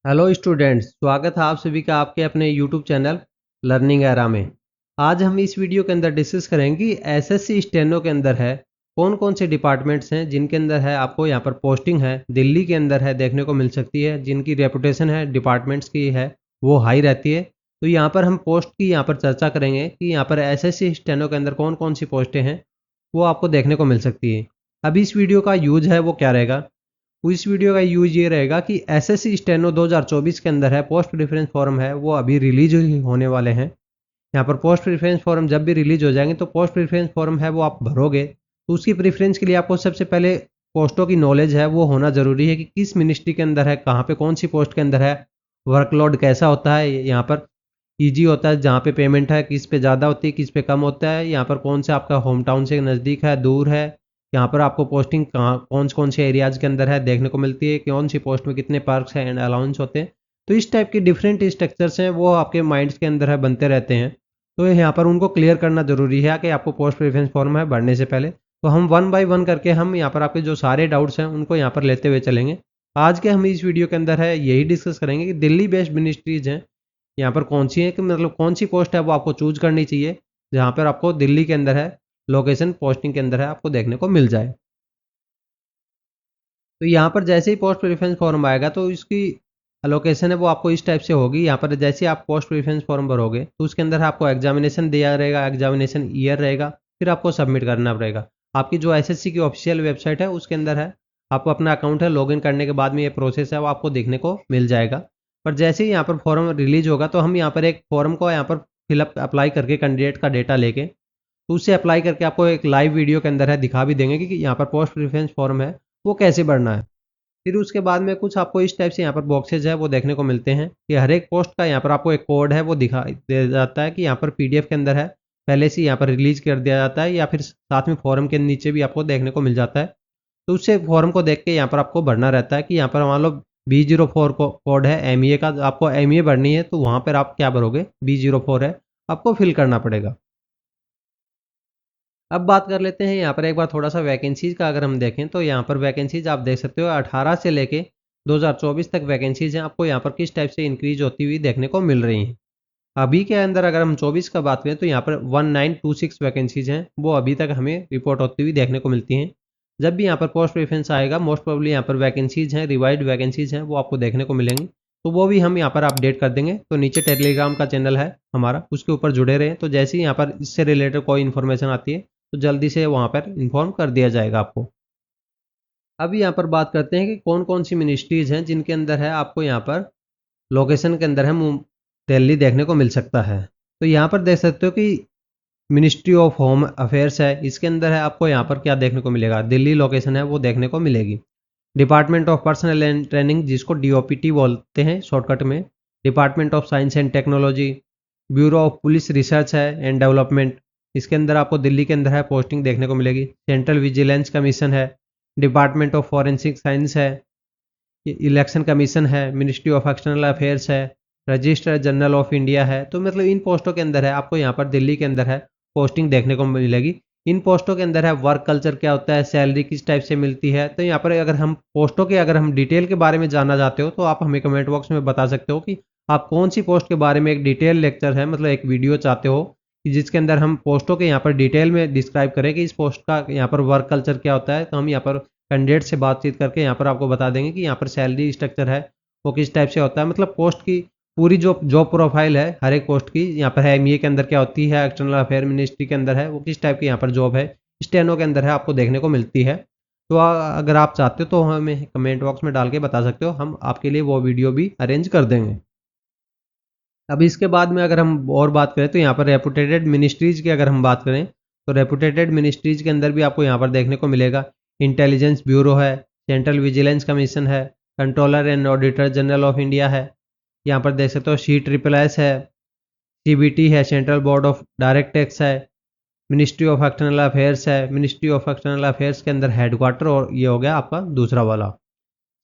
Hello students, स्वागत है आप सभी का आपके अपने यूट्यूब चैनल लर्निंग एरा में। आज हम इस वीडियो के अंदर डिस्कस करेंगे कि एसएससी स्टेनो के अंदर है कौन कौन से डिपार्टमेंट्स हैं जिनके अंदर है आपको यहाँ पर पोस्टिंग है दिल्ली के अंदर है देखने को मिल सकती है, जिनकी रेपुटेशन है डिपार्टमेंट्स की है वो हाई रहती है। तो यहाँ पर हम पोस्ट की यहाँ पर चर्चा करेंगे कि यहाँ पर एसएससी स्टेनो के अंदर कौन कौन सी पोस्टें हैं वो आपको देखने को मिल सकती है। अब इस वीडियो का यूज है वो क्या रहेगा, इस वीडियो का यूज ये रहेगा कि एसएससी स्टेनो 2024 के अंदर है पोस्ट प्रेफरेंस फॉर्म है वो अभी रिलीज होने वाले हैं। यहाँ पर पोस्ट प्रेफरेंस फॉर्म जब भी रिलीज हो जाएंगे तो पोस्ट प्रेफरेंस फॉर्म है वो आप भरोगे तो उसकी प्रेफरेंस के लिए आपको सबसे पहले पोस्टों की नॉलेज है वो होना ज़रूरी है कि किस मिनिस्ट्री के अंदर है, कहाँ पे कौन सी पोस्ट के अंदर है, वर्कलोड कैसा होता है, यहाँ पर ईजी होता है जहाँ पे पेमेंट है किस पे ज़्यादा होती है किस पे कम होता है, यहाँ पर कौन से आपका होम टाउन से नज़दीक है दूर है, यहाँ पर आपको पोस्टिंग कहाँ कौन से एरियाज़ के अंदर है देखने को मिलती है, कौन सी पोस्ट में कितने पार्क्स हैं एंड अलाउंस होते हैं। तो इस टाइप के डिफरेंट स्ट्रक्चर्स हैं वो आपके माइंड्स के अंदर है बनते रहते हैं। तो यहाँ पर उनको क्लियर करना ज़रूरी है कि आपको पोस्ट प्रेफरेंस फॉर्म है भरने से पहले। तो हम वन बाय वन करके हम यहाँ पर आपके जो सारे डाउट्स हैं उनको यहाँ पर लेते हुए चलेंगे। आज के हम इस वीडियो के अंदर है यही डिस्कस करेंगे कि दिल्ली बेस्ड मिनिस्ट्रीज हैं यहाँ पर कौन सी है, कि मतलब कौन सी पोस्ट है वो आपको चूज करनी चाहिए जहाँ पर आपको दिल्ली के अंदर है लोकेशन पोस्टिंग के अंदर है आपको देखने को मिल जाए। तो यहाँ पर जैसे ही पोस्ट प्रेफरेंस फॉर्म आएगा तो इसकी लोकेशन है वो आपको इस टाइप से होगी। यहाँ पर जैसे ही आप पोस्ट प्रेफरेंस फॉर्म भरोगे तो उसके अंदर आपको एग्जामिनेशन दिया रहेगा, एग्जामिनेशन ईयर रहेगा, फिर आपको सबमिट करना पड़ेगा। आपकी जो एसएससी की ऑफिशियल वेबसाइट है उसके अंदर है आपको अपना अकाउंट है लॉगिन करने के बाद में ये प्रोसेस है वो आपको देखने को मिल जाएगा। पर जैसे ही यहाँ पर फॉर्म रिलीज होगा तो हम यहाँ पर एक फॉर्म को यहाँ पर फिलअप अप्लाई करके कैंडिडेट का डेटा लेके तो उससे अप्लाई करके आपको एक लाइव वीडियो के अंदर है दिखा भी देंगे कि यहाँ पर पोस्ट प्रेफरेंस फॉर्म है वो कैसे भरना है। फिर उसके बाद में कुछ आपको इस टाइप से यहाँ पर बॉक्सेज है वो देखने को मिलते हैं कि हर एक पोस्ट का यहाँ पर आपको एक कोड है वो दिखा दिया जाता है कि यहाँ पर पीडीएफ के अंदर है पहले से यहाँ पर रिलीज कर दिया जाता है या फिर साथ में फॉर्म के नीचे भी आपको देखने को मिल जाता है। तो उससे फॉर्म को देख के यहाँ पर आपको भरना रहता है कि यहाँ पर मान लो B04 को कोड है एमईए का, आपको एमईए भरनी है तो वहाँ पर आप क्या भरोगे B04 है आपको फिल करना पड़ेगा। अब बात कर लेते हैं यहाँ पर एक बार थोड़ा सा वैकेंसीज का अगर हम देखें तो यहाँ पर वैकेंसीज आप देख सकते हो 18 से लेके 2024 तक वैकेंसीज हैं आपको यहाँ पर किस टाइप से इंक्रीज होती हुई देखने को मिल रही हैं। अभी के अंदर अगर हम 24 का बात करें तो यहाँ पर 1926 वैकेंसीज हैं वो अभी तक हमें रिपोर्ट होती हुई देखने को मिलती हैं। जब भी यहाँ पर पोस्ट प्रेफरेंस आएगा मोस्ट प्रोबेबली यहाँ पर वैकेंसीज हैं रिवाइड वैकेंसीज हैं वो आपको देखने को मिलेंगी। तो वो भी हम यहाँ पर अपडेट कर देंगे। तो नीचे टेलीग्राम का चैनल है हमारा उसके ऊपर जुड़े रहें तो जैसे ही यहाँ पर इससे रिलेटेड कोई इन्फॉर्मेशन आती है तो जल्दी से वहाँ पर इन्फॉर्म कर दिया जाएगा आपको। अब यहाँ पर बात करते हैं कि कौन कौन सी मिनिस्ट्रीज हैं जिनके अंदर है आपको यहाँ पर लोकेशन के अंदर है दिल्ली देखने को मिल सकता है। तो यहाँ पर देख सकते हो कि मिनिस्ट्री ऑफ होम अफेयर्स है, इसके अंदर है आपको यहाँ पर क्या देखने को मिलेगा, दिल्ली लोकेशन है वो देखने को मिलेगी। Department of personal and training जिसको डीओपीटी बोलते हैं शॉर्टकट में, department of science and technology, bureau of police research है एंड डेवलपमेंट, इसके अंदर आपको दिल्ली के अंदर है पोस्टिंग देखने को मिलेगी। सेंट्रल विजिलेंस कमीशन है, डिपार्टमेंट ऑफ फॉरेंसिक साइंस है, इलेक्शन कमीशन है, मिनिस्ट्री ऑफ एक्सटर्नल अफेयर्स है, रजिस्ट्रार जनरल ऑफ इंडिया है। तो मतलब इन पोस्टों के अंदर है आपको यहाँ पर दिल्ली के अंदर है पोस्टिंग देखने को मिलेगी। इन पोस्टों के अंदर है वर्क कल्चर क्या होता है, सैलरी किस टाइप से मिलती है। तो यहाँ पर अगर हम पोस्टों के अगर हम डिटेल के बारे में जानना चाहते हो तो आप हमें कमेंट बॉक्स में बता सकते हो कि आप कौन सी पोस्ट के बारे में एक डिटेल लेक्चर है मतलब एक वीडियो चाहते हो कि जिसके अंदर हम पोस्टों के यहाँ पर डिटेल में डिस्क्राइब करें कि इस पोस्ट का यहाँ पर वर्क कल्चर क्या होता है। तो हम यहाँ पर कैंडिडेट से बातचीत करके यहाँ पर आपको बता देंगे कि यहाँ पर सैलरी स्ट्रक्चर है वो किस टाइप से होता है, मतलब पोस्ट की पूरी जो जॉब प्रोफाइल है हर एक पोस्ट की यहाँ पर है, एमईए के अंदर क्या होती है, एक्सटर्नल अफेयर मिनिस्ट्री के अंदर है वो किस टाइप की यहाँ पर जॉब है, स्टेनो के अंदर है आपको देखने को मिलती है। तो अगर आप चाहते हो तो हमें कमेंट बॉक्स में डाल के बता सकते हो, हम आपके लिए वो वीडियो भी अरेंज कर देंगे। अब इसके बाद में अगर हम और बात करें तो यहाँ पर रेपुटेटेड मिनिस्ट्रीज की अगर हम बात करें तो रेपुटेटेड मिनिस्ट्रीज के अंदर भी आपको यहाँ पर देखने को मिलेगा इंटेलिजेंस ब्यूरो है, सेंट्रल विजिलेंस कमीशन है, controller and auditor general of India है, यहाँ पर देख सकते हो CSSS है, CBT है, central board of direct tax है, मिनिस्ट्री ऑफ एक्सटर्नल अफेयर्स है। मिनिस्ट्री ऑफ एक्सटर्नल अफेयर्स के अंदर हेडक्वार्टर और ये हो गया आपका दूसरा वाला।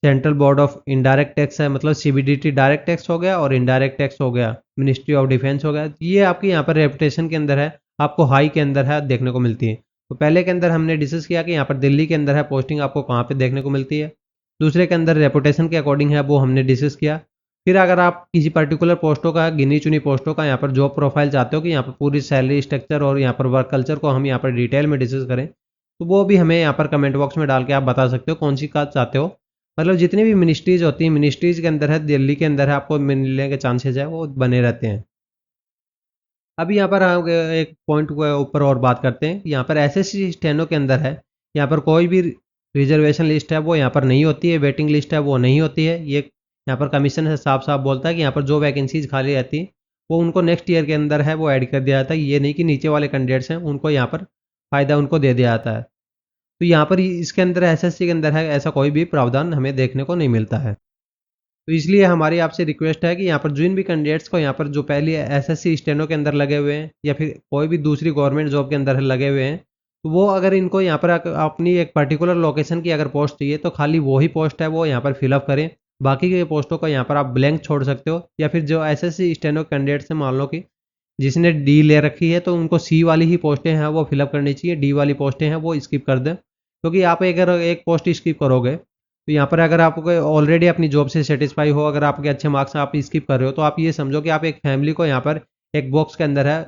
Central board of indirect tax है, मतलब CBDT डायरेक्ट टैक्स हो गया और इनडायरेक्ट टैक्स हो गया। मिनिस्ट्री ऑफ डिफेंस हो गया। ये आपकी यहाँ पर रेपुटेशन के अंदर है आपको हाई के अंदर है देखने को मिलती है। तो पहले के अंदर हमने डिस्कस किया कि यहाँ पर दिल्ली के अंदर है पोस्टिंग आपको कहाँ पे देखने को मिलती है। दूसरे के अंदर रेपुटेशन के अकॉर्डिंग है वो हमने डिस्कस किया। फिर अगर आप किसी पर्टिकुलर पोस्टों का, गिनी चुनी पोस्टों का यहाँ पर जॉब प्रोफाइल चाहते हो कि यहाँ पर पूरी सैलरी स्ट्रक्चर और यहाँ पर वर्क कल्चर को हम यहाँ पर डिटेल में डिस्कस करें, तो वो भी हमें यहाँ पर कमेंट बॉक्स में डाल के आप बता सकते हो कौन सी का चाहते हो। मतलब जितनी भी मिनिस्ट्रीज होती हैं, मिनिस्ट्रीज के अंदर है, दिल्ली के अंदर है, आपको मिलने के चांसेज है वो बने रहते हैं। अब यहाँ पर हम एक पॉइंट के ऊपर और बात करते हैं। यहाँ पर एसएससी स्टेनो के अंदर है, यहाँ पर कोई भी रिजर्वेशन लिस्ट है वो यहाँ पर नहीं होती है, वेटिंग लिस्ट है वो नहीं होती है। ये यहाँ पर कमीशन है साफ साफ बोलता है कि यहाँ पर जो वैकेंसीज खाली रहती है वो उनको नेक्स्ट ईयर के अंदर है वो ऐड कर दिया जाता है। ये नहीं कि नीचे वाले कैंडिडेट्स हैं उनको यहाँ पर फ़ायदा उनको दे दिया जाता है। तो यहाँ पर इसके अंदर एसएससी के अंदर है ऐसा कोई भी प्रावधान हमें देखने को नहीं मिलता है। तो इसलिए हमारी आपसे रिक्वेस्ट है कि यहाँ पर जिन भी कैंडिडेट्स को यहाँ पर जो पहले एसएससी स्टेनो के अंदर लगे हुए हैं या फिर कोई भी दूसरी गवर्नमेंट जॉब के अंदर लगे हुए हैं, तो वो अगर इनको यहाँ पर अपनी एक पर्टिकुलर लोकेशन की अगर पोस्ट चाहिए तो खाली वही पोस्ट है वो यहाँ पर फिलअप करें। बाकी के पोस्टों को यहाँ पर आप ब्लैंक छोड़ सकते हो, या फिर जो एसएससी स्टेनो कैंडिडेट्स हैं मान लो कि जिसने डी ले रखी है तो उनको सी वाली ही पोस्टें हैं वो फिलअप करनी चाहिए, डी वाली पोस्टें हैं वो स्किप कर दें। क्योंकि आप अगर एक पोस्ट स्किप करोगे तो यहाँ पर अगर आपको ऑलरेडी अपनी जॉब से सेटिस्फाई हो, अगर आपके अच्छे मार्क्स आप स्किप कर रहे हो, तो आप ये समझो कि आप एक फैमिली को यहाँ पर एक बॉक्स के अंदर है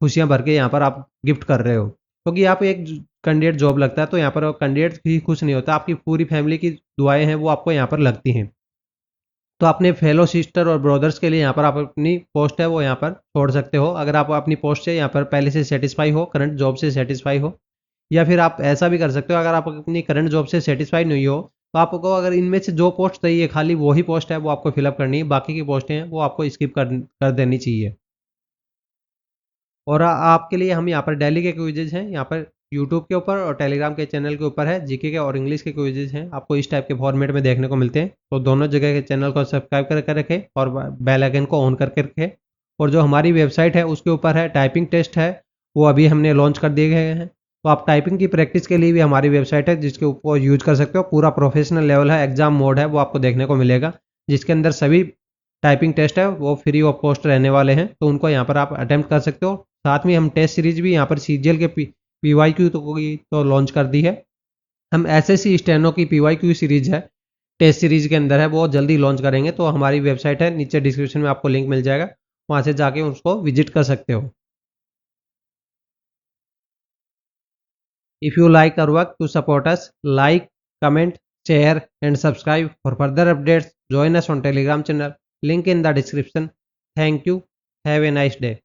खुशियाँ भर के यहाँ पर आप गिफ्ट कर रहे हो। क्योंकि आप एक कैंडिडेट जॉब लगता है तो यहाँ पर कैंडिडेट ही खुश नहीं होता, आपकी पूरी फैमिली की दुआएं हैं वो आपको यहाँ पर लगती हैं। तो अपने फेलो सिस्टर और ब्रदर्स के लिए यहाँ पर आप अपनी पोस्ट है वो यहाँ पर छोड़ सकते हो, अगर आप अपनी पोस्ट से यहाँ पर पहले से सेटिस्फाई हो, करंट जॉब से सेटिस्फाई हो। या फिर आप ऐसा भी कर सकते हो, अगर आप अपनी करंट जॉब से सेटिस्फाई नहीं हो तो आपको अगर इनमें से जो पोस्ट चाहिए खाली वही पोस्ट है वो आपको फिलअप करनी है, बाकी की पोस्टें हैं वो आपको स्किप कर देनी चाहिए। और आपके लिए हम यहाँ पर डेली के क्विजेज हैं, यहाँ पर यूट्यूब के ऊपर और टेलीग्राम के चैनल के ऊपर है, जीके के और इंग्लिश के क्विजेज हैं, आपको इस टाइप के फॉर्मेट में देखने को मिलते हैं। तो दोनों जगह के चैनल को सब्सक्राइब करके रखें और बेल आइकन को ऑन करके रखें। और जो हमारी वेबसाइट है उसके ऊपर है टाइपिंग टेस्ट है, वो अभी हमने लॉन्च कर दिए गए हैं। तो आप टाइपिंग की प्रैक्टिस के लिए भी हमारी वेबसाइट है जिसके ऊपर यूज कर सकते हो, पूरा प्रोफेशनल लेवल है, एग्जाम मोड है वो आपको देखने को मिलेगा, जिसके अंदर सभी टाइपिंग टेस्ट है वो फ्री ऑफ कॉस्ट रहने वाले हैं, तो उनको यहाँ पर आप अटेम्प्ट कर सकते हो। साथ में हम टेस्ट सीरीज भी यहाँ पर सीजीएल के पीवाईक्यू तो लॉन्च कर दी है। हम एसएससी स्टेनो की पीवाईक्यू सीरीज है, टेस्ट सीरीज के अंदर है, वो जल्दी लॉन्च करेंगे। तो हमारी वेबसाइट है, नीचे डिस्क्रिप्शन में आपको लिंक मिल जाएगा, वहाँ से जाके उसको विजिट कर सकते हो। If you like our work, to support us, like, comment, share and subscribe. For further updates, join us on Telegram channel. Link in the description. Thank you. Have a nice day.